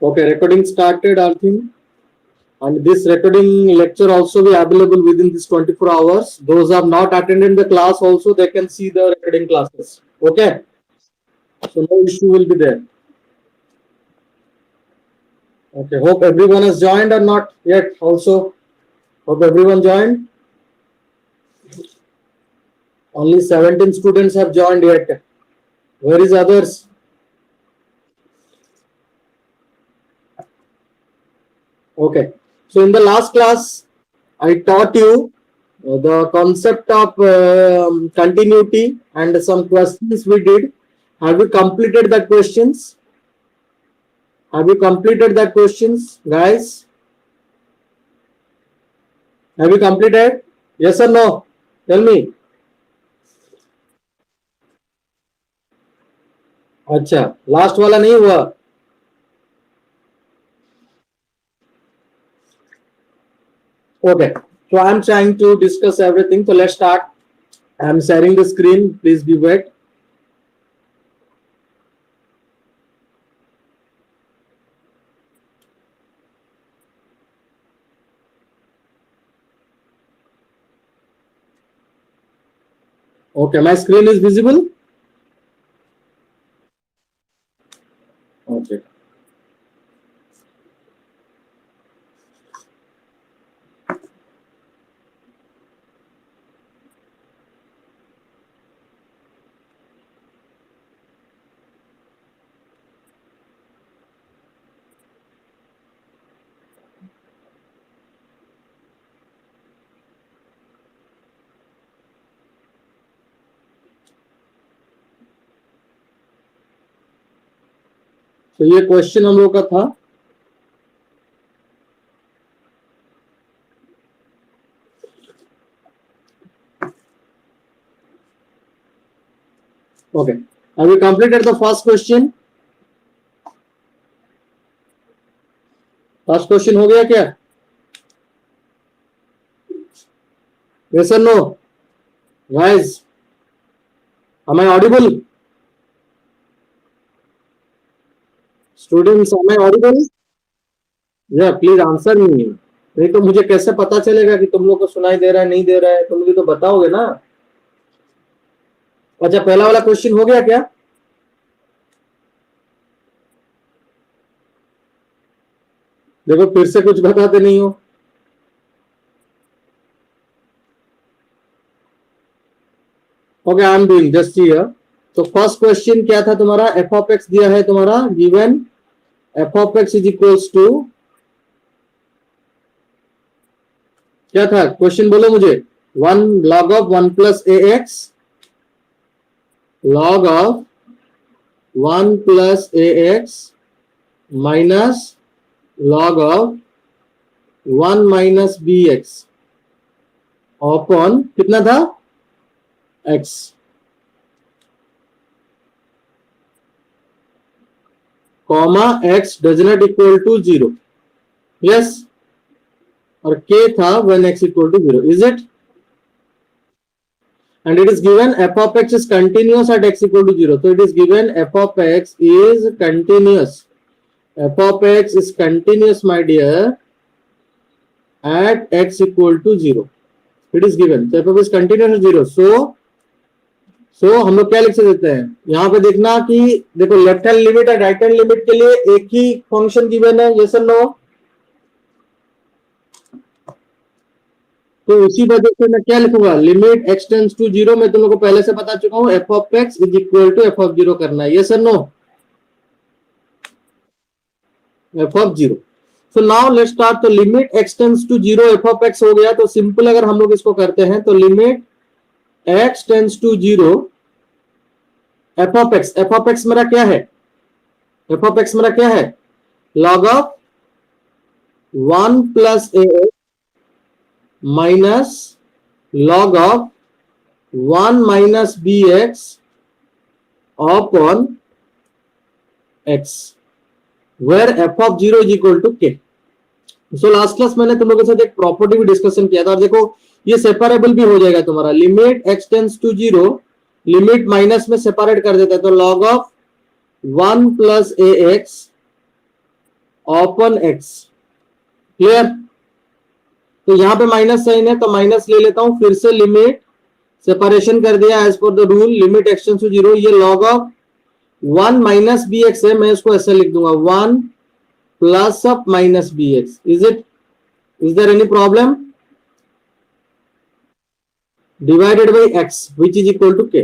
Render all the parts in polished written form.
Okay, recording started, I think. And this recording lecture also be available within this 24 hours. Those who have not attended the class also, they can see the recording classes. Okay. So no issue will be there. Okay. Hope everyone has joined or not yet also. Hope everyone joined. Only 17 students have joined yet. Where is others? Okay. So in the last class, I taught you the concept of continuity and some questions we did. Have you completed the questions? Have you completed the questions, guys? Have you completed? Yes or no? Tell me. अच्छा, last वाला नहीं हुआ? Okay. So I'm trying to discuss everything. So let's start. I'm sharing the screen. Please be wait. Okay, my screen is visible. Okay. तो ये question हम लोग का था. Okay. Have you completed the first question? First question हो गया क्या? Yes or no? Guys, am I audible? Students, am I audible? Yeah, please answer me. नहीं तो मुझे कैसे पता चलेगा कि तुम लोग को सुनाई दे रहा है नहीं दे रहा है? तुम मुझे तो बताओगे ना. अच्छा, पहला वाला क्वेश्चन हो गया क्या? देखो फिर से कुछ बताते नहीं हो. Okay, I am doing just here. तो फर्स्ट क्वेश्चन क्या था तुम्हारा? एफ ऑफ एक्स दिया है तुम्हारा, given f of x is equals to, क्या था क्वेश्चन बोलो मुझे. 1 log of 1 plus ax, log of 1 plus ax minus log of 1 minus bx upon कितना था? x. Comma x does not equal to 0. Yes. और k था when x equal to 0. Is it? And it is given f of x is continuous at x equal to 0. So it is given f of x is continuous. F of x is continuous, my dear, at x equal to 0. It is given. So f of x is continuous at 0. So हम लोग क्या लिख सकते हैं? यहाँ पे देखना कि देखो लेफ्ट हैंड लिमिट और राइट हैंड लिमिट के लिए एक ही फंक्शन गिवन है. यस और नो? तो उसी वजह से मैं क्या लिखूंगा? Limit x tends to 0. मैं तुम लोग को पहले से बता चुका हूं, f of x is equal to f of 0 करना है. यस और no? f of 0. So now let's start. तो limit x tends to 0 f of x हो गया. तो सिंपल अगर हम लोग इसको करते हैं तो limit x tends to 0 f of x. f of x मेरा क्या है? f ऑफ x मेरा क्या है? log of 1 plus ax minus log of 1 minus bx upon x, where f of 0 is equal to k. So last class मैंने तुम लोगों के साथ एक प्रॉपर्टी भी डिस्कशन किया था, और देखो ये सेपरेबल भी हो जाएगा तुम्हारा. Limit x tends to 0, limit minus में सेपरेट कर देता है. तो log of 1 plus ax upon x. Clear? तो यहां पे माइनस साइन है तो माइनस ले लेता हूं, फिर से लिमिट सेपरेशन कर दिया as per the rule, limit x tends to zero. ये log of 1 minus B X है, मैं इसको ऐसे लिख दूंगा 1 plus of minus B X. Is there any problem? Divided by X which is equal to K.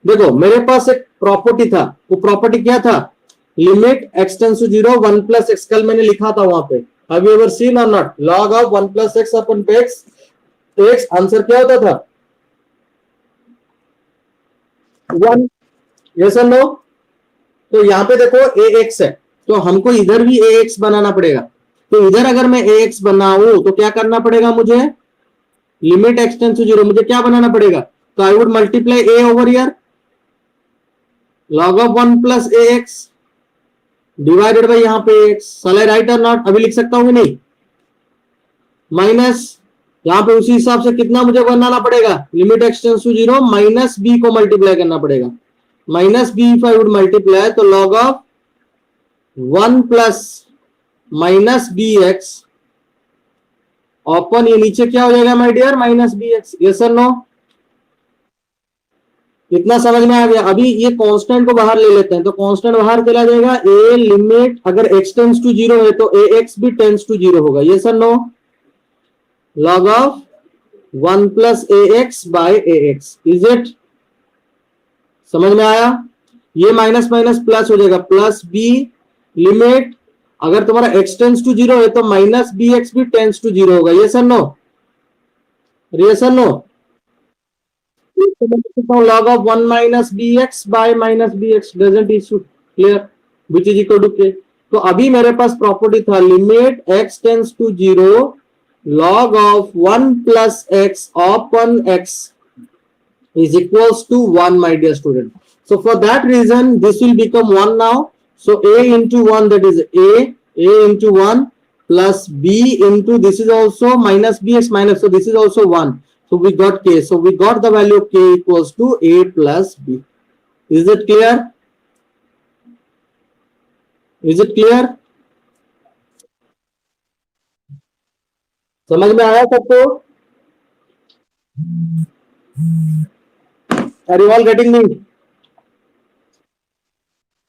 देखो मेरे पास एक प्रॉपर्टी था, वो प्रॉपर्टी क्या था? Limit x tends to zero 1 plus x, कल मैंने लिखा था वहां पे। हैव यू एवर सीन और not? Log of 1 plus x upon x, x answer क्या होता था? 1। यस और नो? तो यहां पे देखो ए एक्स है, तो हमको इधर भी ए एक्स बनाना पड़ेगा। तो इधर अगर मैं ए एक्स बनाऊं तो क्या करना पड़ेगा मुझे? Limit x tends to zero, मुझे क्या बनाना पड़ेगा? तो I would multiply a over here, log of 1 plus a x divided by यहां पे एक्स। सलाई राइट और नॉट? अभी लिख सकता हूं कि नहीं? माइनस यहां पे उसी हिसाब से कितना मुझे बनाना पड़ेगा? Limit x tends to zero minus B को मल्टीप्लाई करना पड़ेगा। Minus B if I would multiply, तो log of 1 plus minus B X open, ये नीचे क्या हो जाएगा my dear? Minus B X. Yes और नो? इतना समझ में आ गया? अभी ये कांस्टेंट को बाहर ले लेते हैं, तो कांस्टेंट बाहर चला जाएगा। ए लिमिट अगर एक्स टेंड्स टू जीरो है तो ए एक्स भी टेंड्स टू जीरो होगा। यस और no? Log of 1 plus a x by a x. Is it? समझ में आया? ये माइनस माइनस प्लस हो जाएगा, प्लस बी लिमिट अगर तुम्हारा एक्स टेंड्स टू जीरो है तो माइनस बी एक्स भी टेंड्स टू जीरो होगा। यस और नो? यस और no? log of 1 minus bx by minus bx doesn't issue, clear, which is equal to k। तो अभी मेरे पास प्रॉपर्टी था limit x tends to zero log of 1 plus x upon x is equals to 1, my dear student। So for that reason this will become 1 now। So a into 1, that is a into 1 plus b into, this is also minus bx minus, so this is also 1। So we got k. So we got the value of k equals to a plus b। Is it clear? Is it clear? समझ में आया सबको? Are you all getting me?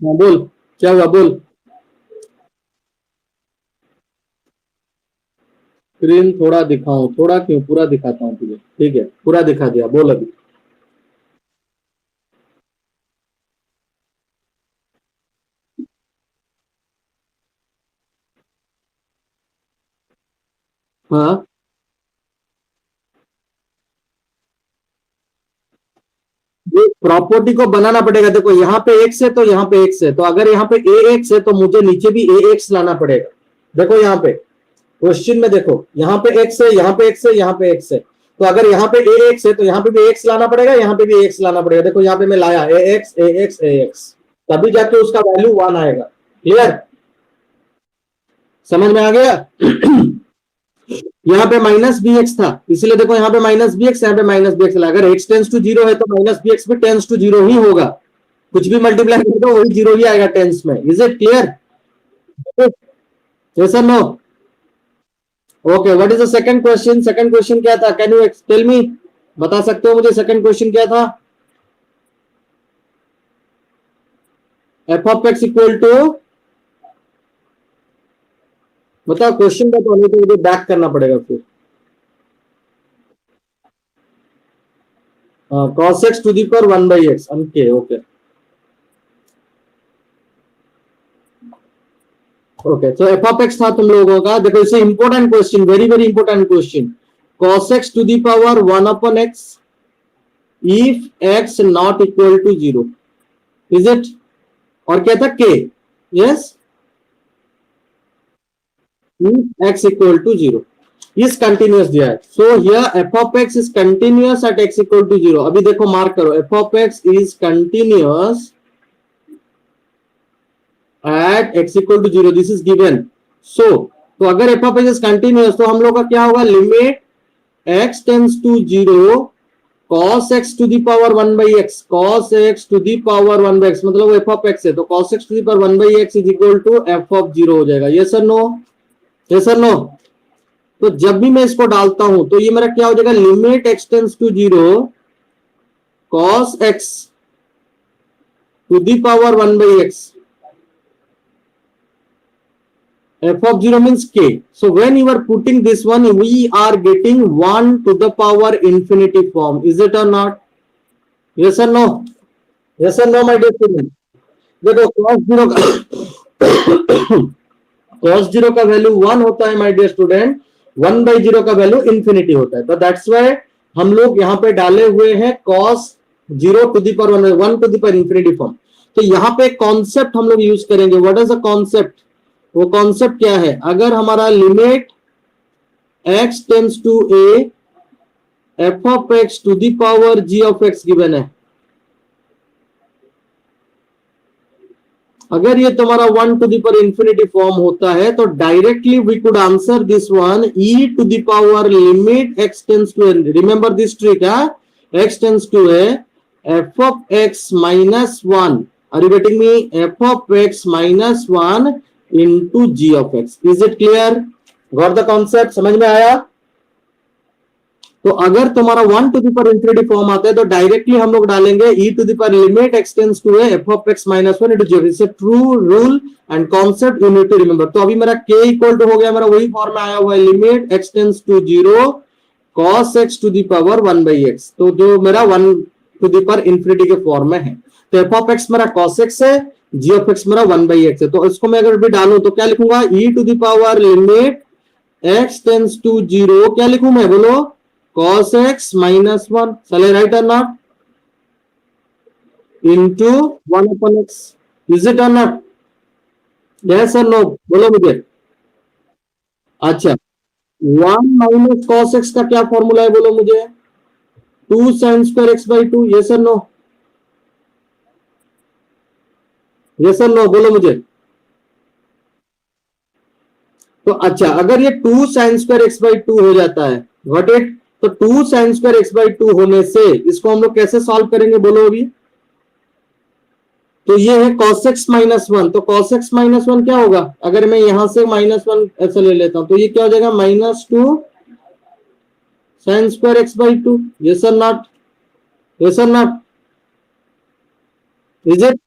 हाँ बोल, क्या हुआ बोल। Screen थोड़ा दिखाऊं? थोड़ा क्यों, पूरा दिखाता हूं तुझे। ठीक है, पूरा दिखा दिया, बोल अभी। हाँ, ये प्रॉपर्टी को बनाना पड़ेगा। देखो यहाँ पे एक्स है तो यहाँ पे एक्स है, तो अगर यहाँ पे ए एक्स है तो मुझे नीचे भी ए एक्स लाना पड़ेगा। देखो यहाँ पे क्वेश्चन में देखो, यहाँ पे एक्स है, यहाँ पे एक्स है, यहाँ पे एक्स है, तो अगर यहाँ पे ए एक्स है तो यहाँ पे भी एक्स लाना पड़ेगा, यहाँ पे भी एक्स लाना पड़ेगा। देखो यहाँ पे मैं लाया ए एक्स ए एक्स ए एक्स, तभी जाके उसका वैल्यू 1 आएगा। क्लियर? समझ में आ गया? यहाँ पे माइनस बी एक्स था, इसलिए देखो यहाँ पे माइनस बी एक्स, यहाँ पे माइनस बी एक्स। अगर एक्स टेंस टू जीरो है तो माइनस बी एक्स भी टेंस टू जीरो ही होगा। कुछ भी मल्टीप्लाई कर दो वही जीरो ही आएगा टेंस में। Is it clear? यस और no? Okay, what is the second question? Second question क्या था? Can you tell me? बता सकते हो मुझे सेकंड क्वेश्चन क्या था? F of x equal to, बताओ क्वेश्चन बताओ, नहीं तो मुझे बैक करना पड़ेगा फिर। cos x to the power 1 by x, okay, okay, okay। so f of x था तुम लोगों का। देखो इसे important question, very very important question. cos x to the power 1 upon x if x not equal to 0, is it? और क्या था? k, yes, if x equal to 0 is continuous दिया है। so here f of x is continuous at x equal to 0। अभी देखो mark करो, f of x is continuous at x equal to 0, this is given। so तो अगर f of x is continuous तो हम लोग का क्या होगा? Limit x tends to 0 cos x to the power 1 by x, cos x to the power 1 by x मतलब f of x है, तो cos x to the power 1 by x is equal to f of 0 हो जाएगा. yes or no? yes or no? तो जब भी मैं इसको डालता हूं तो ये मेरा क्या हो जाएगा, limit x tends to 0 cos x to the power 1 by x, f of 0 means k. So when you are putting this one, we are getting 1 to the power infinity form. Is it or not? Yes or no? Yes or no, my dear student? देखो cos 0 का cos 0 का value 1 होता है my dear student, 1 by 0 का value infinity होता है. तो that's why हम लोग यहाँ पे डाले हुए हैं cos 0 to the power 1 to the power infinity form. तो यहाँ पे कॉन्सेप्ट हम लोग यूज करेंगे. What is the concept? वो कॉन्सेप्ट क्या है? अगर हमारा limit x tends to a f of x to the power g of x given है, अगर ये तुम्हारा 1 to the power infinity form होता है तो directly we could answer this one e to the power limit x tends to a. Remember this trick, x tends to a f of x minus 1. Are you getting me? f of x minus 1 into g of x. Is it clear? Got the concept? समझ में आया? तो अगर तुम्हारा 1 to the power infinity form आता है तो directly हम लोग डालेंगे e to the power limit x tends to a f of x minus 1 into g of x. True rule and concept you need to remember. तो अभी मेरा k equal to हो गया, मेरा वही फॉर्म में आया हुआ है, limit x tends to 0 cos x to the power 1 by x. तो जो मेरा 1 to the power infinity के फॉर्म में है, तो f of x मेरा cos x है, g of x मेरा 1 by x है. तो इसको मैं अगर भी डालूं तो क्या लिखूंगा, e to the power limit x tends to 0, क्या लिखूं मैं, बोलो, cos x minus 1. Shall I write or not? Into 1 upon x. Is it or not? Yes or no? बोलो मुझे. अच्छा, 1 minus cos x का क्या फॉर्मूला है, बोलो मुझे. 2 sin square x by 2. Yes or no? Yes or no? बोलो मुझे. तो अच्छा, अगर ये 2 sin square x by 2 हो जाता है, व्हाट इट, तो 2 sin square x by 2 होने से इसको हम लोग कैसे सॉल्व करेंगे, बोलो अभी. तो ये है cos x minus 1. तो cos x minus 1 क्या होगा, अगर मैं यहां से -1 ऐसे ले लेता हूं तो ये क्या हो जाएगा, -2 sin square x by 2. yes or not? yes or not? is it?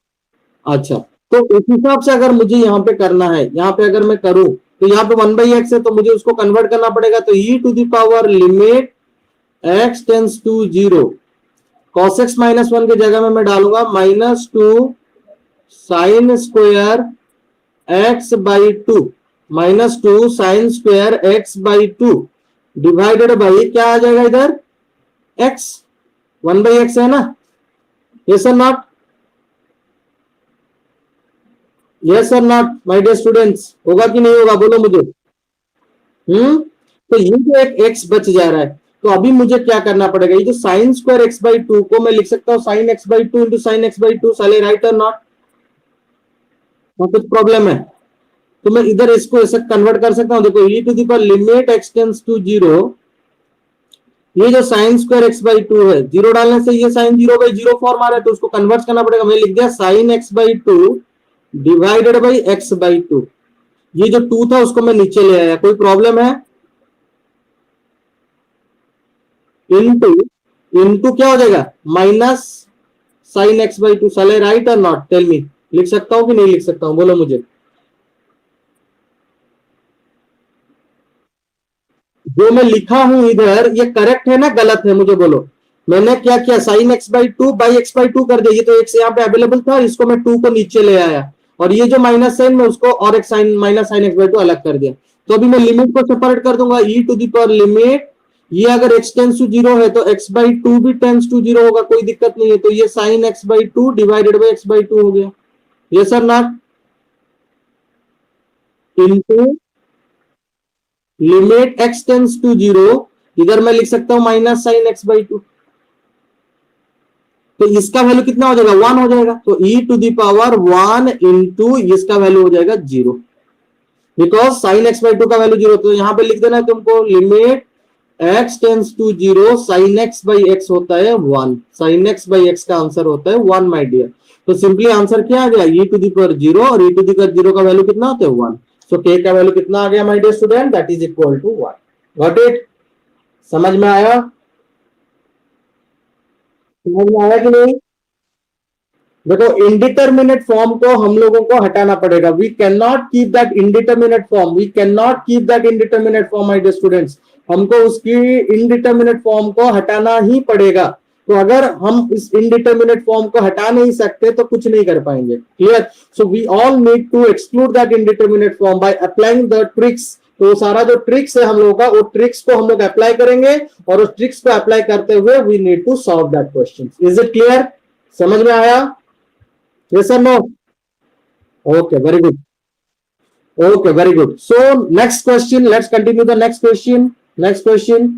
अच्छा, तो इस हिसाब से अगर मुझे यहाँ पे करना है, यहाँ पे अगर मैं करूं तो यहाँ पे 1 by x है, तो मुझे उसको कन्वर्ट करना पड़ेगा. तो e to the power limit x tends to 0 cos x minus 1 की जगह में मैं डालूंगा -2 sin square x by 2, -2 sin square x by 2 divided by क्या आ जाएगा इधर, x, 1 by x है ना. yes or not? yes or not, my dear students? होगा कि नहीं होगा, बोलो मुझे. तो ये जो एक x बच जा रहा है, तो अभी मुझे क्या करना पड़ेगा, ये जो साइन स्क्वायर एक्स बाई 2 को मैं लिख सकता हूँ sign x by 2 into sine x by 2. साले राइट और नॉट? कुछ प्रॉब्लम है तो मैं इधर इसको ऐसे कन्वर्ट कर सकता हूँ. देखो e to the power limit x tends to 0, ये जो साइन स्क्वायर एक्स बाई 2 है, 0 डालने से ये साइन 0 बाई 0 फॉर्म आ रहा है, तो उसको कन्वर्ट करना पड़ेगा. मैं लिख दिया sign x by 2 divided by x by 2. ये जो 2 था उसको मैं नीचे ले आया, कोई प्रॉब्लम है? इनटू क्या हो जाएगा, माइनस साइन एक्स बाई 2. साले राइट और नॉट, टेल मी. लिख सकता हूं कि नहीं लिख सकता हूं, बोलो मुझे. जो मैं लिखा हूं इधर, ये करेक्ट है ना गलत है, मुझे बोलो. मैंने क्या किया, sign x by 2 by x by 2 कर दिया. ये तो एक्स यहाँ पे अवेलेबल था, इसको मैं 2 को नीचे ले आया, और ये जो माइनस साइन में उसको और एक sine minus sine x by 2 अलग कर दिया. तो अभी मैं लिमिट को सेपरेट कर दूंगा. ई टू द पावर लिमिट, ये अगर x टेंस टू 0 है तो x बाई 2 भी टेंस टू 0 होगा, कोई दिक्कत नहीं है. तो ये sine x by 2 divided by x by 2 हो गया. ये sir not, into limit x tends to 0, इधर मैं लिख सकता हूं माइनस साइन x बाई 2. तो इसका वैल्यू कितना हो जाएगा, 1 हो जाएगा. तो e to the power 1 into इसका वैल्यू हो जाएगा 0, बिकॉज साइन x बाई 2 का वैल्यू 0. तो यहां पे लिख देना है तुमको, limit x tends to 0 sine x by x होता है 1, साइन एक्स बाई एक्स का आंसर होता है 1 माय डियर। तो सिंपली आंसर क्या आ गया, e टू दी पावर 0 और e टू दी पावर 0 का वैल्यू कितना होता है 1। सो k का वैल्यू कितना आ गया my dear student, that is equal to 1। Got it? समझ में आया? समझ में आया कि नहीं? देखो इंडिटरमिनेट फॉर्म को हम लोगों को हटाना पड़ेगा। We can not keep that indeterminate form, we can not keep that indeterminate form my dear students. हमको उसकी इंडिटरमिनेट फॉर्म को हटाना ही पड़ेगा। तो अगर हम इस इंडिटरमिनेट फॉर्म को हटा नहीं सकते तो कुछ नहीं कर पाएंगे। Clear? So we all need to exclude that indeterminate form by applying the tricks. तो सारा जो ट्रिक्स है हम लोगों का, वो ट्रिक्स को हम लोग अप्लाई करेंगे और उस ट्रिक्स को अप्लाई करते हुए we need to solve that question. Is it clear? समझ में आया? Yes or no? Okay, very good. Okay, very good. So next question, let's continue the next question. Next question.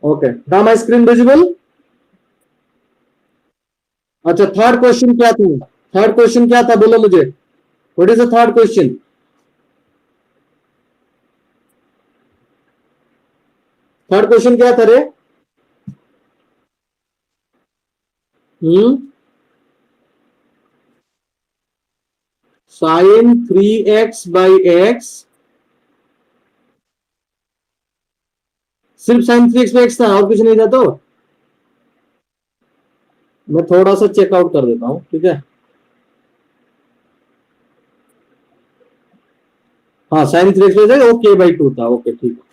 Okay. Now my screen visible? अच्छा, third question क्या था? Third question क्या था बोलो मुझे? What is the third question? Third question क्या था रे? साइन 3x बाई एक्स, सिर्फ साइन 3x बाई एक्स था और कुछ नहीं था। तो मैं थोड़ा सा चेकआउट कर देता हूं, ठीक है? हाँ, sine 3x by x okay by 2 था। ओके, ठीक है।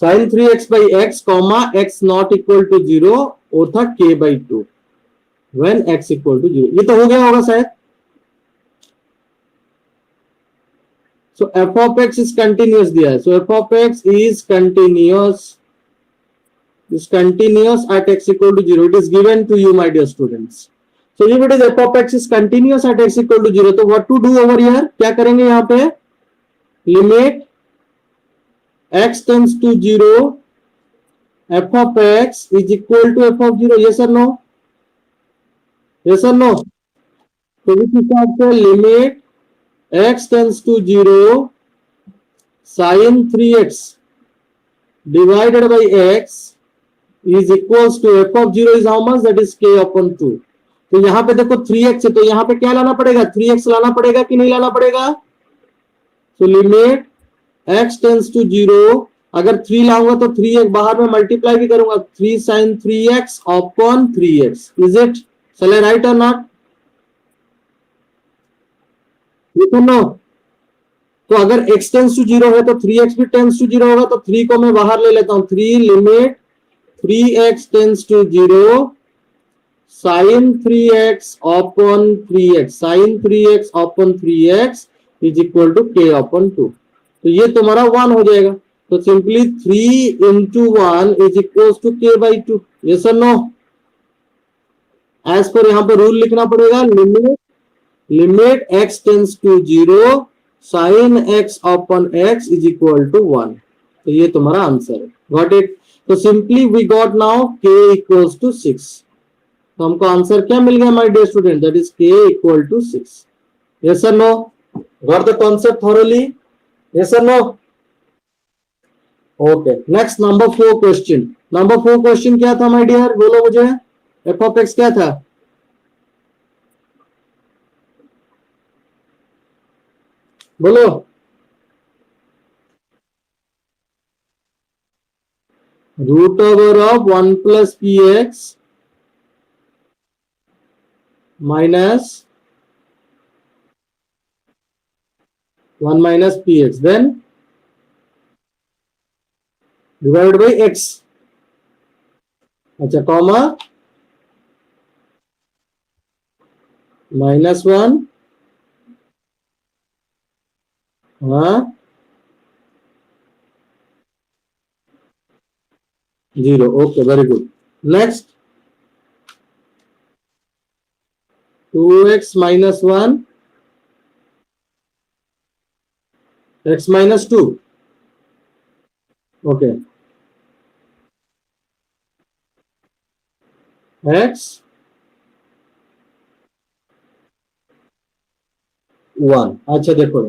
Sine 3x by x comma x not equal to 0 और था k by 2 when x equal to 0। ये तो हो गया होगा शायद। So f of x is continuous दिया है। So f of x is continuous at x equal to 0. It is given to you, my dear students. So if it is f of x is continuous at x equal to 0, तो what to do over here? क्या करेंगे यहाँ पे? Limit x tends to 0, f of x is equal to f of 0. Yes or no? Yes or no? तो इस हिसाब से limit x tends to 0 sin 3x divided by x is equals to f of 0 is how much? That is k upon 2. तो यहां पे देखो 3x है, तो यहां पे क्या लाना पड़ेगा? 3x लाना पड़ेगा कि नहीं लाना पड़ेगा? तो लिमिट x टेंस टू 0, अगर 3 लाऊंगा तो 3x बाहर में मल्टीप्लाई भी करूंगा, 3 sin 3x upon 3x। Is it? चले राइट और नॉट? नो। तो अगर x टेंस टू 0 है तो 3x भी टेंस टू 0 होगा, तो 3 को मैं बाहर ले लेता हूं। 3 limit 3x tends to 0 sin 3x upon 3x, sin 3x upon 3x is equal to k upon 2। तो ये तुम्हारा 1 हो जाएगा। तो simply 3 into 1 is equals to k by 2। yes or no? एज पर यहां पर रूल लिखना पड़ेगा, limit x tends to 0 sin x upon x is equal to 1। तो ये तुम्हारा आंसर है। Got it? तो simply we got now k equals to 6। तो हमको आंसर क्या मिल गया my dear student? That is k equal to 6। Yes और no? Got the concept thoroughly? Yes और no? Okay, next number 4 question. Number 4 question क्या था माय डियर? बोलो मुझे। f ऑफ x क्या था? बोलो। Root over of 1 plus p x minus 1 minus px, then divided by x। अच्छा, comma -1, हाँ 0। Okay, very good. Next 2x minus 1 x minus 2। Okay, x 1। अच्छा देखो,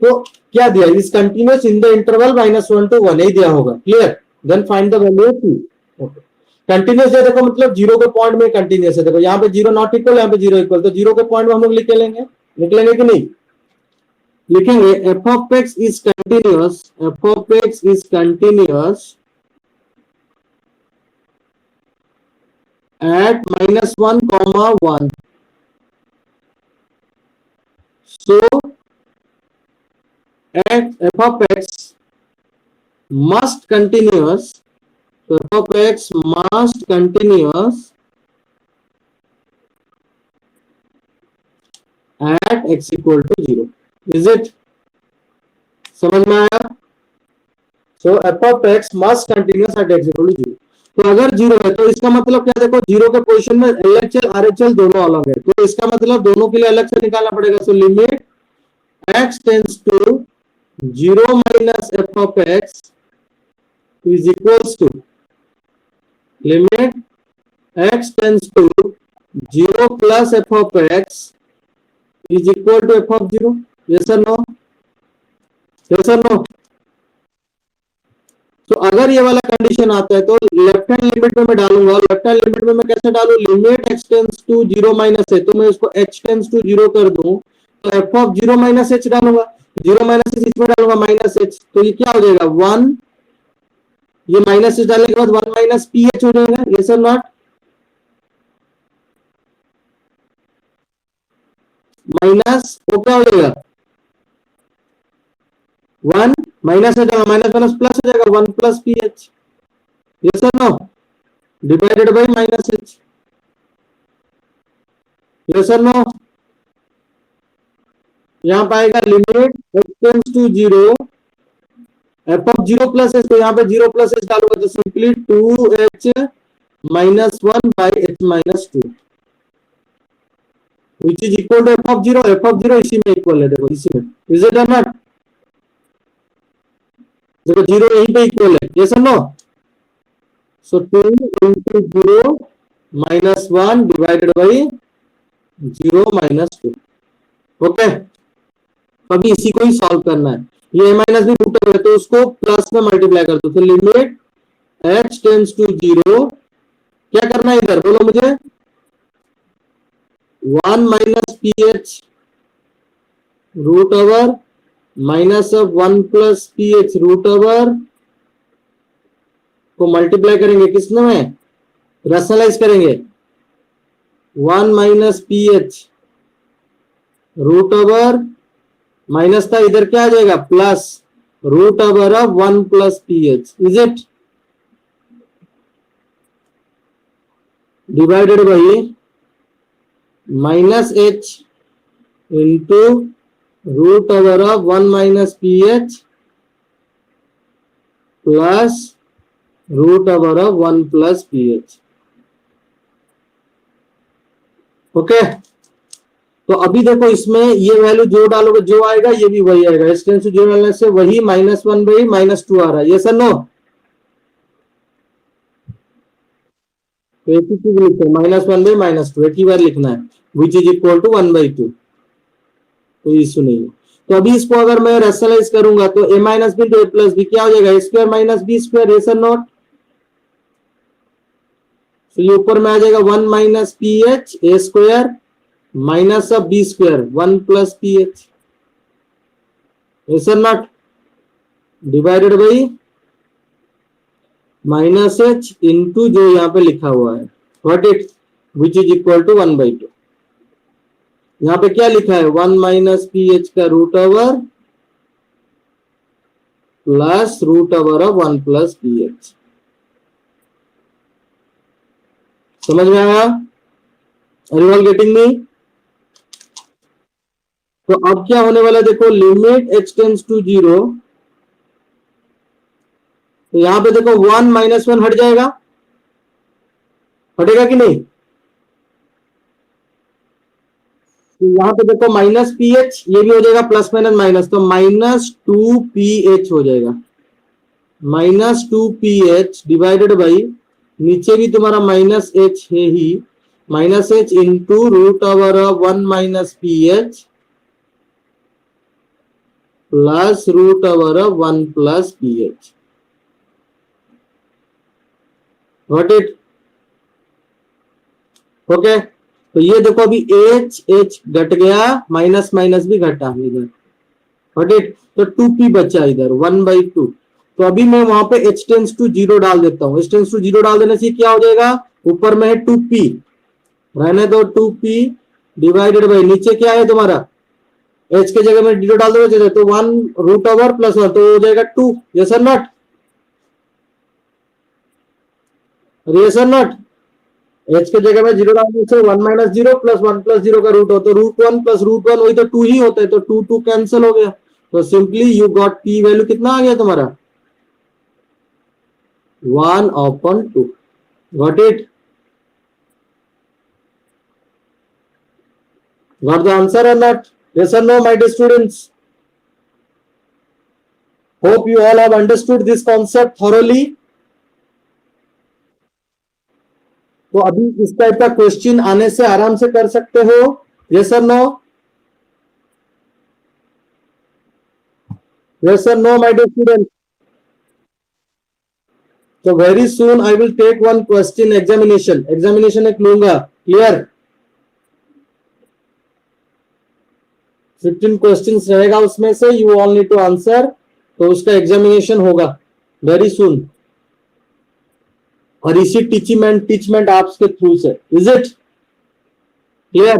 तो क्या दिया, is continuous in the interval -1 to 1 ही दिया होगा, clear. Then find the value of p। Continuous है देखो, मतलब जीरो के पॉइंट में कंटिन्यूअस है, देखो यहाँ पे जीरो नॉट इक्वल, यहाँ पे जीरो इक्वल, तो जीरो के पॉइंट में हम लोग लिख लेंगे, निकलेंगे कि नहीं, लिखेंगे F of x is continuous, F of x is continuous at -1, 1. So at f of x must continuous, so f of x must continuous at x equal to 0. Is it? समझ में आया? So f of x must continuous at x equal to 0. तो अगर zero है तो इसका मतलब क्या, देखो जीरो के पोजीशन में LHL RHL दोनों अलग है, तो इसका मतलब दोनों के लिए अलग से निकालना पड़ेगा। So limit x tends to 0 minus f of x is equals to limit x tends to 0 plus f of x is equal to f of 0. Yes or no? Yes or no? तो अगर ये वाला condition आता है तो left hand limit में मैं डालूंगा, लेफ्ट हैंड लिमिट में मैं कैसे डालू, limit x tends to 0 minus है, तो मैं इसको h टेंड्स टू 0 कर दूं तो f ऑफ 0 माइनस h डालूंगा, 0 माइनस h इसमें डालूंगा माइनस h, तो ये क्या हो जाएगा 1, ये माइनस h डालने के बाद 1 माइनस पी एच हो जाएगा। यस और नॉट? माइनस वो क्या हो जाएगा 1 माइनस हो जाएगा, माइनस माइनस प्लस हो जाएगा 1 प्लस पी एच। यस और no? Divided by minus h. Yes और नो? यहाँ पाएगा limit x tends to 0 f of 0 plus h, तो यहाँ पे 0 प्लस एच डालूंगा तो simply 2h minus 1 by h minus 2 which is equal to f of 0। f of 0 इसी में इक्वल है, देखो इसी में, इज इट और नॉट? देखो 0 यहीं पे इक्वल है। यस और no? So 2 into 0 minus 1 divided by 0 minus 2। Okay, अभी इसी को ही सॉल्व करना है, ये a माइनस भी रूट है तो उसको प्लस में मल्टीप्लाई कर दो, तो लिमिट h टेंड्स टू 0, क्या करना है इधर बोलो मुझे, 1 minus P h root over minus of 1 plus P h root over को मल्टीप्लाई करेंगे किसने में, रैशनलाइज करेंगे, 1 minus P h root over minus था, इधर क्या आ जाएगा plus root over of 1 plus P h, is it? Divided by minus H into root over of 1 minus P h plus root over of 1 plus P h. Okay, तो अभी देखो इसमें ये वैल्यू जो डालोगे जो आएगा ये भी वही आएगा, x टेंड्स टू 0 डालने से वही -1 बाई -2 आ रहा है। यस और नो? तो एक ही चीज लिखते हैं, -1 बाई -2 एक ही बार लिखना है, विच इज इक्वल टू 1/2, कोई इशू नहीं है। तो अभी इसको अगर मैं रैशनलाइज करूंगा तो a माइनस बी तो a प्लस बी क्या हो जाएगा, a square minus B square. Yes और नॉट? तो ये ऊपर में आ जाएगा 1 minus P H A square minus of B square 1 plus P H. Yes और not? Divided by minus H into जो यहाँ पे लिखा हुआ है what it, which is equal to 1/2। यहाँ पे क्या लिखा है 1 माइनस पी एच का root over plus root over of 1 plus P h. समझ में आया? Are you all getting me? तो अब क्या होने वाला है देखो, लिमिट x टेंड्स टू 0, तो यहां पे देखो 1 माइनस 1 हट जाएगा, हटेगा कि नहीं? तो यहां पे देखो माइनस पी एच, ये भी हो जाएगा प्लस माइनस माइनस, तो -2 पी एच हो जाएगा, -2 पी एच डिवाइडेड बाई नीचे भी तुम्हारा माइनस एच है ही, minus H into root over of 1 minus P एच plus root over of 1 plus ph. Got it? Okay तो ये देखो अभी एच घट गया, माइनस माइनस भी घटा इधर, गॉट इट? तो 2p बचा इधर 1/2। तो अभी मैं वहां पे h टेंस टू 0 डाल देता हूं। h टेंस टू 0 डाल देने से क्या हो जाएगा, ऊपर में है 2p, रहने दो 2p डिवाइडेड बाई नीचे क्या है तुम्हारा, h के जगह में 0 डाल दो तो 1 रूट ओवर प्लस 1 तो हो जाएगा 2। यस और नॉट? यस और नॉट? h के जगह में 0 डालने से 1 माइनस 0 प्लस 1 प्लस 0 का रूट हो तो रूट 1 प्लस रूट 1 वही तो 2 ही होता है, तो 2 2 कैंसिल हो गया। तो simply you got p value कितना आ गया तुम्हारा, 1/2। Got it? Got the answer और नॉट? यस और no my dear students? Hope you all have understood this concept thoroughly. तो अभी इस टाइप का क्वेश्चन आने से आराम से कर सकते हो। यस और नो? यस और नो माय डियर स्टूडेंट? तो very soon I will take one question examination एक लूंगा। क्लियर? 15 क्वेश्चंस रहेगा उसमें से, you all need to answer. तो उसका एग्जामिनेशन होगा वेरी सून, और इसी टीचमेंट आपस के थ्रू से। Is it clear?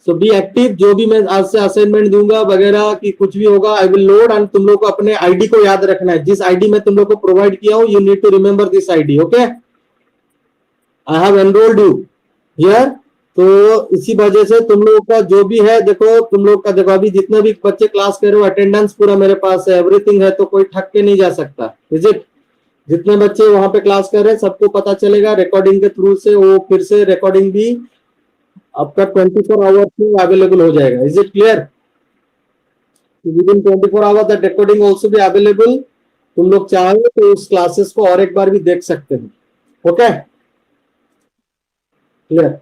So be active. जो भी मैं आज से असाइनमेंट दूंगा वगैरह कि कुछ भी होगा, आई विल लोड, एंड तुम लोग को अपने आईडी को याद रखना है। जिस आईडी में तुम लोग को प्रोवाइड किया हूं, you need to remember this ID. Okay, I have enrolled you here. तो इसी वजह से तुम लोगों का जो भी है, देखो तुम लोग का, देखो अभी जितने भी बच्चे क्लास कर रहे हो, अटेंडेंस पूरा मेरे पास है, एवरीथिंग है, तो कोई ठग के नहीं जा सकता। Is it? जितने बच्चे वहां पे क्लास कर रहे हैं सबको पता चलेगा रिकॉर्डिंग के थ्रू से, वो फिर से रिकॉर्डिंग भी आपका 24 आवर्स में अवेलेबल हो जाएगा। Is it clear? Within 24 hour that recording also भी अवेलेबल। तुम लोग चाहो तो उस क्लासेस को और एक बार भी देख सकते हो। Okay, clear?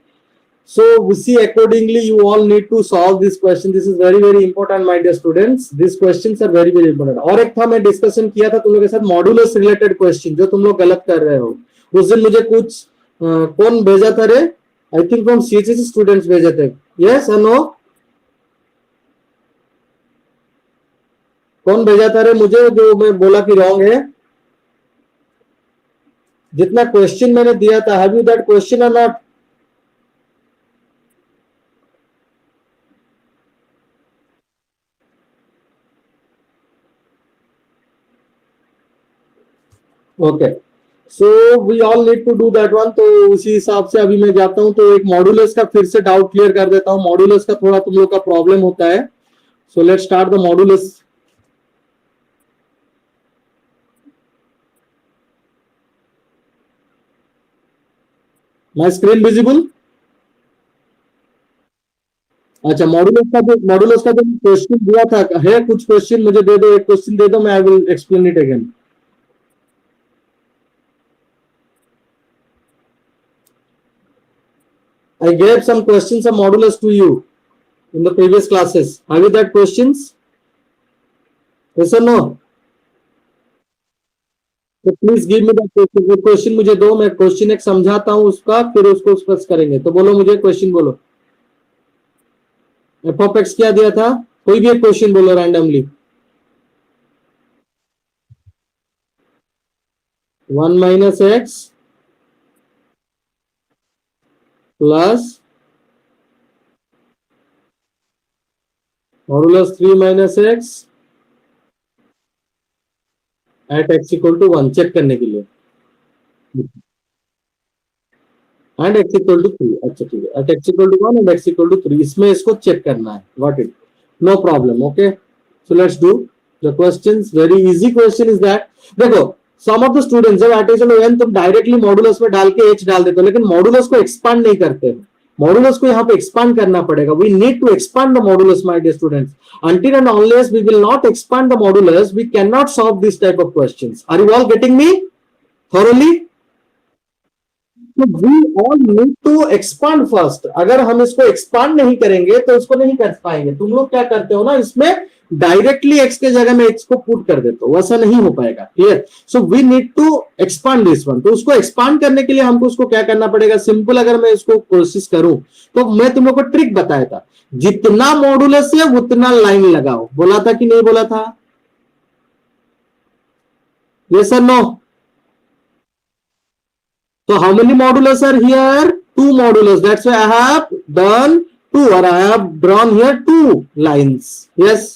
So we see accordingly you all need to solve this question. This is very important my dear students. These questions are very important. और एक था, मैं डिस्कशन किया था तुम लोगों के साथ मॉडुलस रिलेटेड क्वेश्चन, जो तुम लोग गलत कर रहे हो। उस दिन मुझे कुछ कौन भेजा था रे, I think from CHS students भेजे थे। यस और नो? कौन भेजा था रे मुझे, जो मैं बोला कि रॉन्ग है? जितना क्वेश्चन मैंने दिया था, हैव यू दैट क्वेश्चन और not? Okay, so we all need to do that one. तो उसी हिसाब से अभी मैं जाता हूं, तो एक मॉडुलस का फिर से डाउट क्लियर कर देता हूं। मॉडुलस का थोड़ा तुम लोग का प्रॉब्लम होता है, so let's start the modulus. My screen visible? अच्छा, मॉडुलस का जो क्वेश्चन दिया था है, कुछ क्वेश्चन मुझे दे दो, एक क्वेश्चन दे दो, मैं I will explain it again. I gave some questions of modulus to you in the previous classes. Have you that questions? Yes or no? So please give me that question. वो question मुझे दो, मैं question एक समझाता हूँ उसका, फिर उसको स्पर्श करेंगे। तो बोलो मुझे क्वेश्चन, बोलो एफ ऑफ एक्स क्या दिया था, कोई भी एक क्वेश्चन बोलो randomly. 1 minus x plus modulus 3 minus x at x equal to 1 check करने के लिए, एंड एक्स इक्वल टू 3। अच्छा ठीक है, at x equal to 1 and x equal to 3, इसमें इसको चेक करना है। Got it? No problem. Okay, so let's do the questions. Very easy question is that, देखो सम ऑफ द स्टूडेंट्स जब आर्टिकल एन तुम डायरेक्टली मॉडुलस में डाल के एच डाल देते हो, लेकिन मॉडुलस को एक्सपांड नहीं करते। मॉडुलस को यहाँ पे एक्सपांड करना पड़ेगा। We need to expand the modulus my dear students. until and unless we will not expand the modulus, we cannot solve this type of questions. Are you all getting me thoroughly? तो we all need to expand first. अगर हम इसको expand नहीं करेंगे तो इसको नहीं कर पाएंगे। तुम लोग क्या करते हो ना, इसमें डायरेक्टली एक्स के जगह में एक्स को पुट कर देते हो, वैसा नहीं हो पाएगा। Clear? So we need to expand this one. तो उसको एक्सपांड करने के लिए हमको उसको क्या करना पड़ेगा? सिंपल अगर मैं इसको कोशिश करूं तो मैं तुम लोग को ट्रिक बताया था, जितना मॉडुलस है उतना लाइन लगाओ। बोला था कि नहीं बोला था? यस और no? So how many modulus are here? Two modulus. That's why I have done two, or I have drawn here two lines. Yes.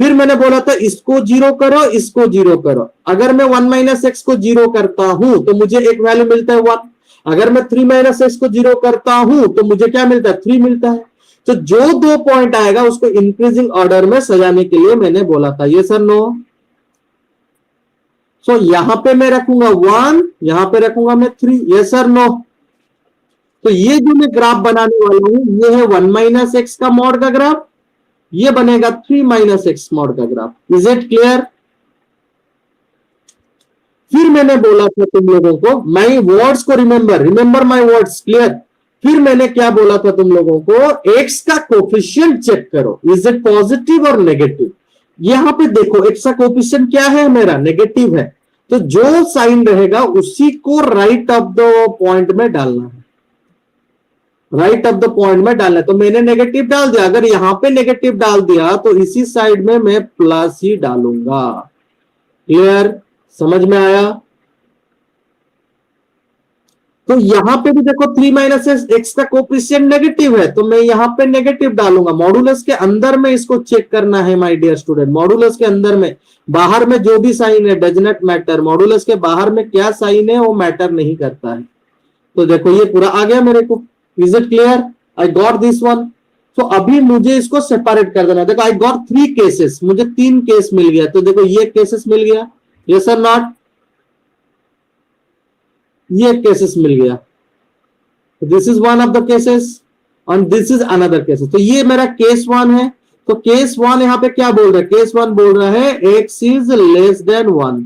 फिर मैंने बोला था इसको जीरो करो, इसको जीरो करो। अगर मैं 1 माइनस एक्स को जीरो करता हूं तो मुझे एक वैल्यू मिलता है 1। अगर मैं 3 माइनस एक्स को जीरो करता हूं तो मुझे क्या मिलता है? 3 मिलता है। तो जो 2 पॉइंट आएगा उसको इंक्रीजिंग ऑर्डर में सजाने के लिए मैंने बोला था। ये सर नो? सो यहां पे मैं रखूंगा 1, यहां पे रखूंगा मैं 3। Yes sir no? तो ये जो मैं ग्राफ बनाने वाला हूं ये है 1 माइनस एक्स का मॉड का ग्राफ, ये बनेगा 3 माइनस एक्स मॉड का ग्राफ। Is it clear? फिर मैंने बोला था तुम लोगों को, माई वर्ड्स को रिमेंबर माई वर्ड्स। क्लियर? फिर मैंने क्या बोला था तुम लोगों को? एक्स का कोफिशिएंट चेक करो, इज इट पॉजिटिव और नेगेटिव। यहां पे देखो एक्स का कोफिशिएंट क्या है मेरा? नेगेटिव है। तो जो साइन रहेगा उसी को राइट ऑफ द पॉइंट में डालना है, राइट ऑफ द पॉइंट में डालना है। तो मैंने नेगेटिव डाल दिया। अगर यहां पे नेगेटिव डाल दिया तो इसी साइड में मैं प्लस ही डालूंगा। क्लियर? समझ में आया? तो यहां पे भी देखो 3 माइनस एक्स का कोफिशिएंट नेगेटिव है, तो मैं यहां पे नेगेटिव डालूंगा। मॉडुलस के अंदर में इसको चेक करना है माय डियर स्टूडेंट। मॉडुलस के अंदर में, बाहर में जो भी साइन है डज नॉट मैटर। मॉडुलस के बाहर में क्या साइन है वो मैटर नहीं करता है। तो देखो ये पूरा आ गया मेरे को। Is it clear? I got this one. तो अभी मुझे इसको सेपरेट कर देना। देखो आई गॉट 3 केसेस, मुझे 3 केस मिल गया। तो देखो ये केसेस मिल गया, यस और नॉट? ये केसेस मिल गया। This is one of the cases and this is another cases. तो ये मेरा केस 1 है। तो केस 1 यहां पे क्या बोल रहा है? केस 1 बोल रहा है x is less than 1।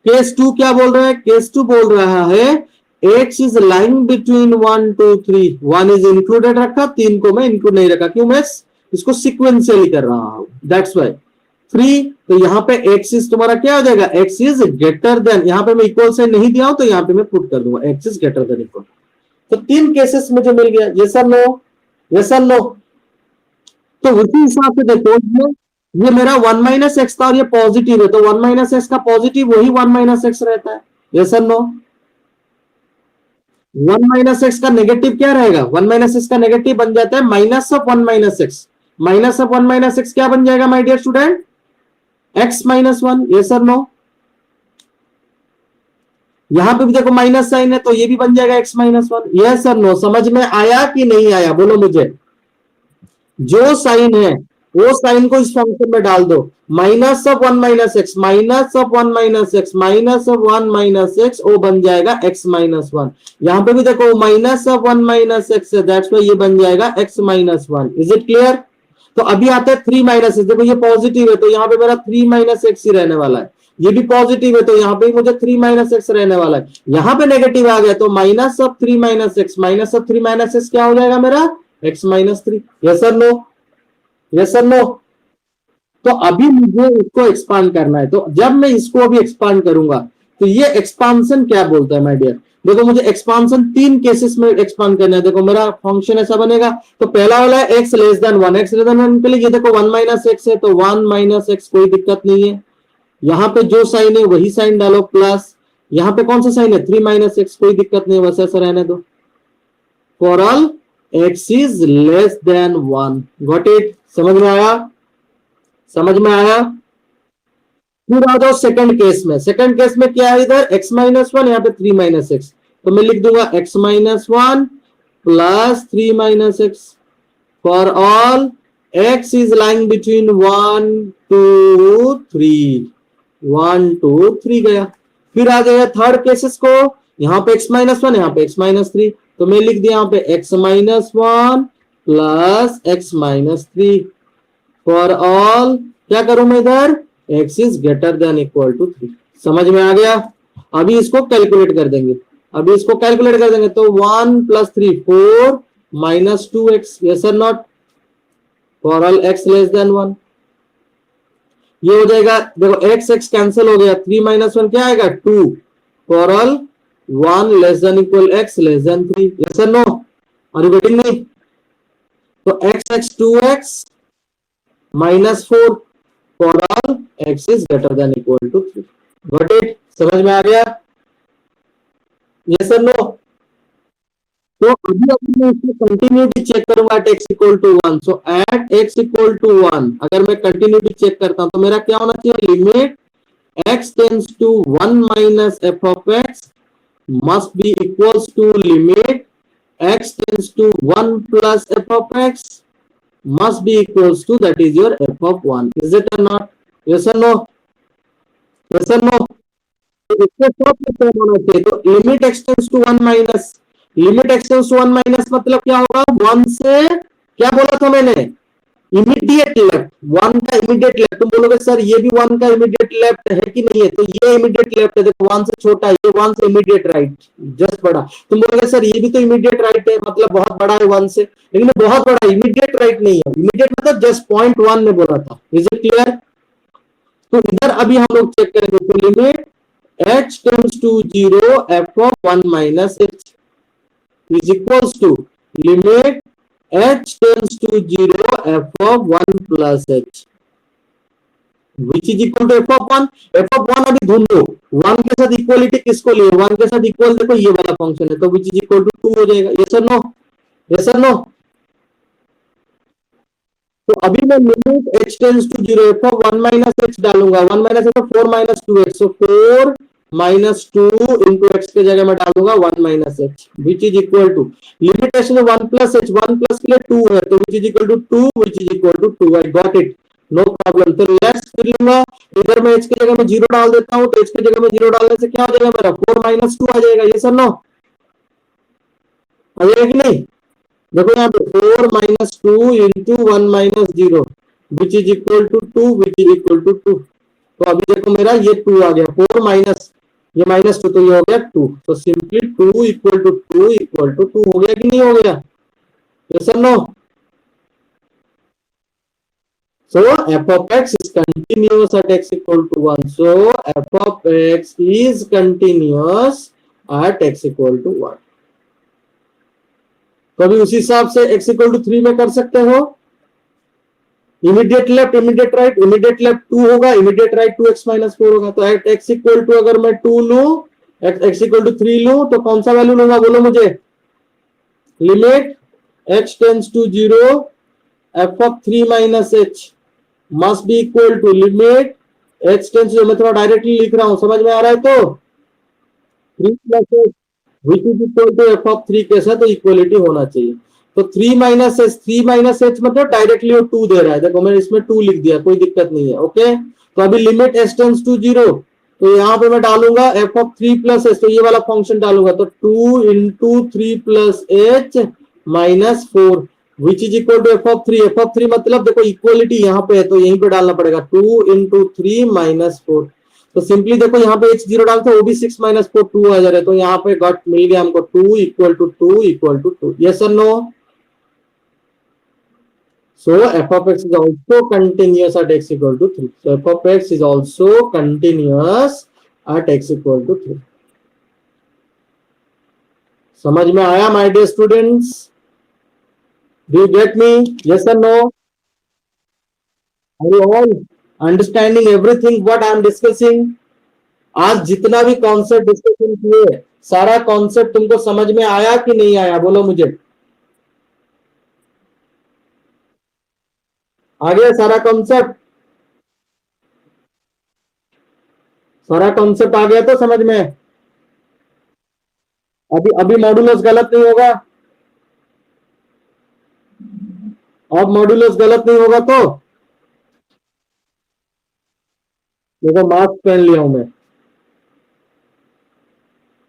Case 2 क्या बोल रहा है? केस 2 बोल रहा है x is lying between 1 2 3। 1 is included रखा, 3 को मैं इंक्लूड नहीं रखा। क्यों? मैं इसको सिक्वेंशियली कर रहा हूं, दैट्स वाई 3। तो यहां पे एक्स इज तुम्हारा क्या हो जाएगा? X is greater then. यहां पे मैं इक्वल से नहीं दिया हूं तो यहां पे मैं पुट कर दूंगा x is greater than equal. तो 3 केसेस मुझे मिल गया। यस और नो? यस और नो? तो उसी हिसाब से देखो ये मेरा 1 माइनस एक्स था और ये पॉजिटिव है, तो 1 माइनस एक्स का पॉजिटिव वही 1 माइनस एक्स रहता है। यस और नो? 1 माइनस एक्स का नेगेटिव क्या रहेगा? 1 माइनस एक्स का नेगेटिव बन जाता है minus of 1 minus x. Minus of 1 minus x क्या बन जाएगा my dear student? X minus 1। Yes और नो? यहां पे भी देखो माइनस साइन है तो ये भी बन जाएगा एक्स माइनस 1। यस और नो? समझ में आया कि नहीं आया? बोलो मुझे। जो साइन है वो साइन को इस फंक्शन में डाल दो। Minus of 1 minus x, minus of 1 minus x, minus of 1 minus x, वो बन जाएगा एक्स माइनस 1। यहां पे भी देखो माइनस ऑफ 1 माइनस एक्स है, दैट्स व्हाई ये बन जाएगा x minus 1। Is it clear? तो अभी आता है 3 माइनस एक्स। देखो ये पॉजिटिव है तो यहाँ पे मेरा 3 माइनस एक्स ही रहने वाला है। ये भी पॉजिटिव है तो यहाँ पे मुझे 3 माइनस एक्स रहने वाला है। यहाँ पे नेगेटिव आ गया तो minus of 3 minus x, minus of 3 minus x क्या हो जाएगा मेरा? X minus 3। यस और नो? यस और नो? तो अभी मुझे इसको एक्सपांड करना है। तो जब मैं इसको अभी एक्सपांड करूंगा तो ये एक्सपांशन क्या बोलता है माय डियर? देखो मुझे एक्सपांशन 3 केसेस में एक्सपांड करना है। देखो मेरा फंक्शन ऐसा बनेगा। तो पहला वाला है x less than 1। X less than 1 के लिए ये देखो 1 माइनस एक्स है तो 1 माइनस एक्स, कोई दिक्कत नहीं है। यहां पे जो साइन है वही साइन डालो प्लस। यहां पे कौन सा साइन है? 3 माइनस एक्स, कोई दिक्कत नहीं है, वैसे ऐसा रहने दो। For all x is less than 1। Got it? समझ में आया? समझ में आया? फिर आ जाओ सेकंड केस में। सेकंड केस में क्या है? इधर x माइनस 1, यहाँ पे 3 माइनस एक्स। तो मैं लिख दूंगा x minus 1 plus 3 minus x for all x is lying between 1 2 3। 1 2 3 गया। फिर आ जाएगा थर्ड केसेस को। यहाँ पे x माइनस 1, यहाँ पे x माइनस 3। तो मैं लिख दिया यहाँ पे x minus 1 plus x minus 3 for all क्या करूं मैं इधर? x is greater than equal to 3। समझ में आ गया? अभी इसको कैलकुलेट कर देंगे। अभी इसको कैलकुलेट कर देंगे तो 1 + 3 4 - 2x, यस और not, for all x less then 1। ये हो जाएगा, देखो x x कैंसिल हो गया, 3 - 1 क्या आएगा 2, for all 1 less than equal x less than 3, yes और no, are you getting me? तो x x 2x -4 for all x is greater than equal to 3। Got it? समझ में आ गया? यस और नो? तो अभी मैं इसको कंटिन्यूटी चेक करूंगा एट x = 1। सो एट x = 1 अगर मैं कंटिन्यूटी चेक करता हूं तो मेरा क्या होना चाहिए, limit x tends to 1 - f of x must be equals to limit x tends to 1 plus f of x must be equals to, that is your f of 1, is it or not? Yes or no? Yes or no? तो इसको सब होना चाहिए। तो limit x tends to 1 minus, limit x tends to 1 minus मतलब क्या होगा, 1 से क्या बोला था मैंने, इमीडिएट लेफ्ट, 1 का इमीडिएट लेफ्ट। तुम बोलोगे सर ये भी 1 का इमीडिएट लेफ्ट है कि नहीं है, तो ये इमीडिएट लेफ्ट है, देखो 1 से छोटा है, ये 1 से इमीडिएट राइट, जस्ट बड़ा। तुम बोलोगे सर ये भी तो इमीडिएट राइट है, मतलब बहुत बड़ा है 1 से, लेकिन बहुत बड़ा इमीडिएट राइट नहीं है, इमीडिएट मतलब जस्ट 0.1 में बोला था। Is it clear? तो इधर अभी हम लोग चेक करेंगे, तो limit h tends to 0 f of 1 minus h is equals to limit h tends to 0 f of 1 plus h which is equal to f of 1। f of 1 अभी ढूंढो, 1 के साथ इक्वलिटी किसको लिए, 1 के साथ इक्वल देखो ये वाला फंक्शन है, तो which is equal to 2 हो जाएगा। यस और नो? यस और नो? तो अभी मैं limit h tends to 0 f of 1 minus h डालूंगा, 1 minus h 4 minus 2h, so 4 minus 2 into x के जगह में डालूंगा 1 minus h which is equal to limitation 1 plus h, 1 plus के लिए 2 है, तो which is equal to 2 which is equal to 2। I got it, no problem। तो let's कर लूंगा, इधर मैं h की जगह में 0 डाल देता हूं, तो h की जगह में 0 डालने से क्या हो जाएगा मेरा, 4 minus 2 आ जाएगा। ये सर नो आ जाएगा कि नहीं? देखो यहाँ पे 4 minus 2 into 1 minus 0 which is equal to 2 which is equal to 2। तो अभी देखो मेरा ये 2 आ गया, 4 माइनस ये -2, तो ये हो गया 2। तो सिंपली 2 = 2 = 2 हो गया कि नहीं हो गया? यस और no? So f of x is continuous at x = 1। So f of x is continuous at x = 1। तो अभी उसी हिसाब से x = 3 में कर सकते हो, immediate left immediate right, immediate left 2 होगा, इमीडिएट राइट 2x - 4 होगा। तो एट x = अगर मैं 2 लूं, x = 3 लूं, तो कौन सा वैल्यू लूंगा बोलो मुझे, limit h tends to 0 f of 3 minus h must be equal to limit h tends to, मैं थोड़ा डायरेक्टली लिख रहा हूं, समझ में आ रहा है? तो 3 plus h which is equal to f of 3 के साथ तो इक्वलिटी होना चाहिए। तो 3 minus h, 3 minus h मतलब डायरेक्टली वो 2 दे रहा है, देखो मैंने इसमें 2 लिख दिया, कोई दिक्कत नहीं है। ओके, तो अभी लिमिट h टेंड्स टू 0, तो यहाँ पे मैं डालूंगा f of 3 plus h, तो ये वाला फंक्शन डालूंगा, तो 2 into 3 plus h minus 4 which is equal to f of 3। f of 3 मतलब देखो इक्वलिटी यहाँ पे है, तो यहीं पे डालना पड़ेगा, 2 into 3 minus 4। तो सिंपली देखो यहाँ पे h0 डालते हैं, वो भी 6 minus 4 2 आ जा रहा है, तो यहाँ पे गॉट मिल गया हमको 2 = 2 = 2। यस और no? So f of x is also continuous at x = 3। So f of x is also continuous at x = 3। समझ में आया my dear students? Do you get me? Yes or no? Are you all understanding everything what I am discussing? आज जितना भी concept discussion किए, सारा concept तुमको समझ में आया कि नहीं आया, बोलो मुझे। आ गया सारा कॉन्सेप्ट? सारा कॉन्सेप्ट आ गया तो समझ में? अभी अभी मॉड्यूलस गलत नहीं होगा, अब मॉड्यूलस गलत नहीं होगा तो देखो मास्क पहन लिया हूं मैं।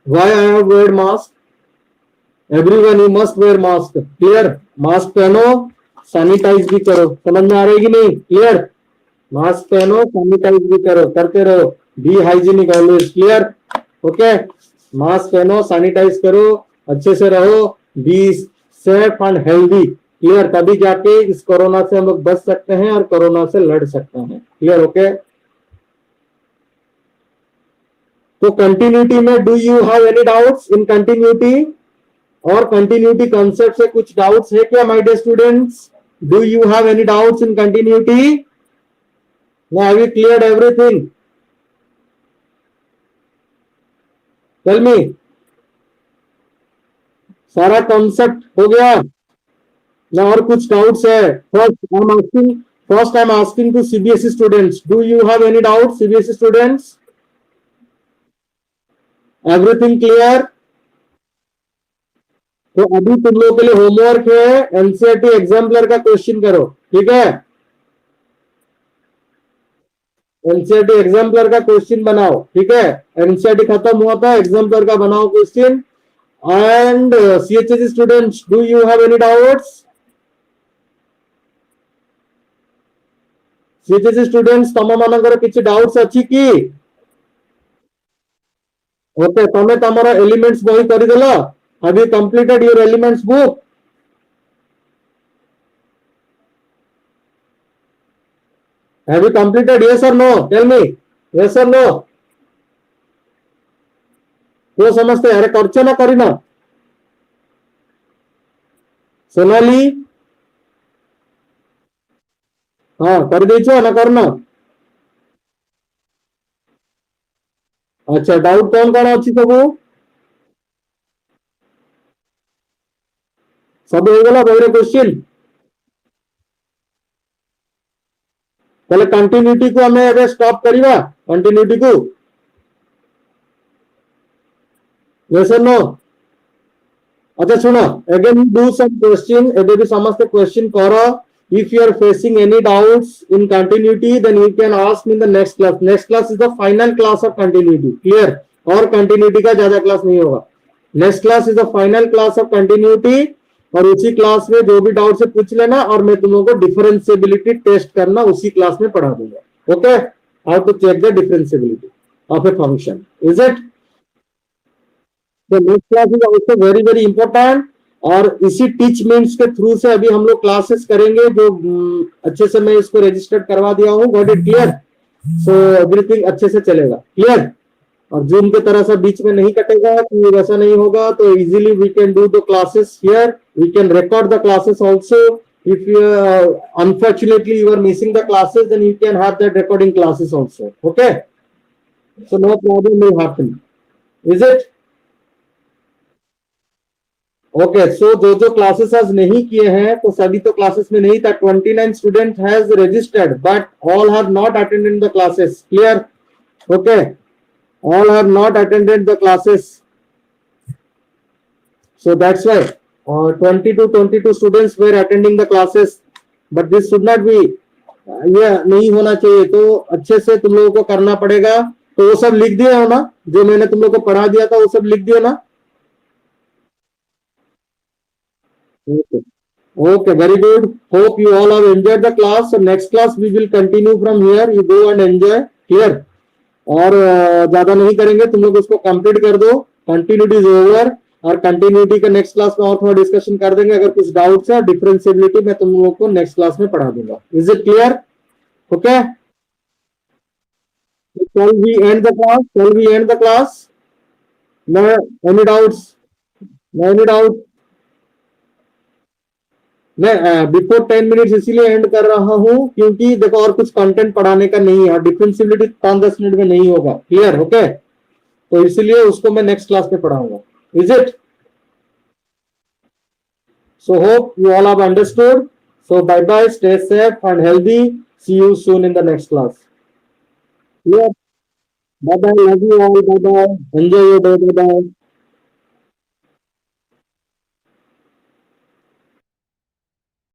Why I have wear mask? Everyone you must wear mask। Clear? Mask पहनो, सैनिटाइज भी करो, समझ में आ रही कि नहीं? क्लियर? मास्क पहनो, सैनिटाइज भी करो, करते रहो, be hygienic always. Clear? Okay, mask पहनो, सैनिटाइज करो, अच्छे से रहो, be safe and healthy. Clear? तभी जाके इस कोरोना से हम लोग बच सकते हैं और कोरोना से लड़ सकते हैं। क्लियर? ओके। तो कंटिन्यूटी में do you have any doubts in continuity और कंटिन्यूटी कॉन्सेप्ट से कुछ डाउट्स है क्या my dear students? Do you have any doubts in continuity? Now have you cleared everything? Tell me. सारा कॉन्सेप्ट हो गया ना? और कुछ डाउट्स है? First I am asking to CBSE students, do you have any doubt CBSE students? Everything clear? तो अभी तुम लोगों के लिए होमवर्क है, एनसीईआरटी एग्जाम्पलर का क्वेश्चन करो। ठीक है? एनसीईआरटी एग्जाम्पलर का क्वेश्चन बनाओ। ठीक है? एनसीईआरटी खत्म हुआ था, एग्जाम्पलर का बनाओ question. And CHSE students, do you have any doubts? CHSE students तम मानकर किसी डाउट्स अच्छी की? ओके, तमें तमरा एलिमेंट्स बही करदेला? Have you completed your elements book? Have you completed? Yes or no? Tell me. Yes or no? तो समझते? अरे करछो ना करी ना? सोनाली? हाँ कर दीजिए ना करना? अच्छा, डाउट कौन कौन अच्छी सब? सब हो गला बहरे क्वेश्चन? पहले कंटिन्यूटी को हमें अबे स्टॉप करिवा, कंटिन्यूटी को। यस और नो? अच्छा सुनो, अगेन डू सम क्वेश्चन, एबे भी समस्त क्वेश्चन करो। If you are facing any doubts in continuity, then you can ask me in the next class. Next class is the final class of continuity. Clear? और continuity का ज्यादा class नहीं होगा। Next class is the final class of continuity, और उसी class में जो भी डाउट से पूछ लेना, और मैं तुम लोगों को डिफरेंशिएबिलिटी टेस्ट करना उसी क्लास में पढ़ा दूंगा। Okay? How to check the differentiability of a function. Is it? तो next class is also very very important, और इसी टीच मीन्स के थ्रू से अभी हम लोग क्लासेस करेंगे, जो अच्छे से मैं इसको रजिस्टर्ड करवा दिया हूँ। Got it? Clear? So everything अच्छे से चलेगा। क्लियर? और जूम की तरह से बीच में नहीं कटेगा, तो वैसा नहीं होगा। तो easily we can do the classes here, we can record the classes also. If you unfortunately you are missing the classes, then you can have that recording classes also. Okay? So no problem will happen. Is it? Okay, so जो classes आज नहीं किए हैं, तो सभी तो classes में नहीं था। 29 student has registered, but all have not attended the classes. Clear? Okay, all have not attended the classes, so that's why 20 to 22 students were attending the classes, but this should not be, ये नहीं होना चाहिए। तो अच्छे से तुम लोगों को करना पड़ेगा। तो वो सब लिख दिया हो ना, जो मैंने तुम लोगों को पढ़ा दिया था, वो सब लिख दिया ना? Okay, okay, very good. Hope you all have enjoyed the class. So next class we will continue from here. You go and enjoy. Clear? और ज्यादा नहीं करेंगे, तुम लोग उसको कंप्लीट कर दो। कंटिन्यूटी इज ओवर, और कंटिन्यूटी का नेक्स्ट क्लास में और थोड़ा डिस्कशन कर देंगे। अगर कुछ डाउट्स है, डिफरेंशिएबिलिटी मैं तुम लोगों को नेक्स्ट क्लास में पढ़ा दूंगा। Is it clear? Okay, shall we end the class? Shall we end the class? No, any doubts? No, any doubt? मैं बिफोर 10 मिनट्स इसीलिए एंड कर रहा हूं, क्योंकि देखो और कुछ कंटेंट पढ़ाने का नहीं है, और डिफरेंशिएबिलिटी 5-10 मिनट में नहीं होगा। क्लियर? ओके? तो इसीलिए उसको मैं नेक्स्ट क्लास में पढ़ाऊंगा। Is it? So hope you all have understood. So bye bye, stay safe and healthy, see you soon in the next class. Clear? Bye bye, love you all, bye bye, enjoy your day, bye bye.